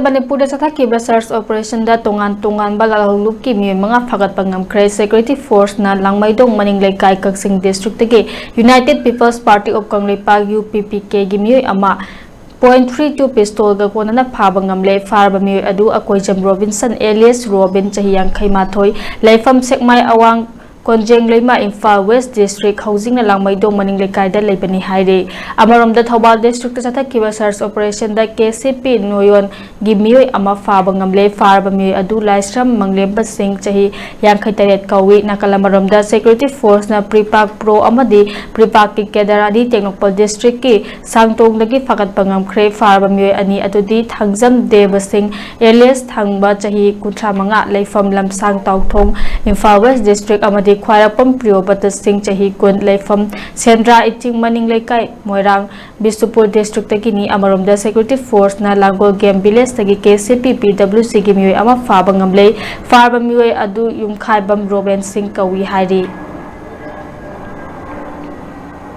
Manipur Sathaki search operation da tonganba lalhou ki mi mga phagat pangam kray security force na langmaidong maning laikai kaksing district tege United People's Party of Konglipag UPPK gi mi ama .32 pistol ga kona na phaba ngamle farba mi adu akoijam Robinson alias Robin chahiyang khaimathoi laifam sekmai awang Konjeng Leima Imphal West District housing na langmaidong maning laikai da leibani haire amarom da Thobal District sa thakiba search operation da KCP noyon gimioi ama phaba ngamle farba mi adu laisram manglem basing chahi yang khaitaret kawi nakalamarom da security force na Pripak Pro amadi Pripak ki Kedarani Technopol District ki sangtong lagi phagat pangam khre farba mi ani atudi thangjam Devasing alias thangba chahi kuthra manga leifam lamsang tawthong Imphal West District amadi Khwarapam Priyobata Singh chahi kun leifam Sendra iting maning laikai Moirang Bisupur District tagini amarom da security force na Langol Game Village tagi KCP PWC gimioi ama phaba ngamle farba mioi adu yumkhai bam Robin Singh kawi hari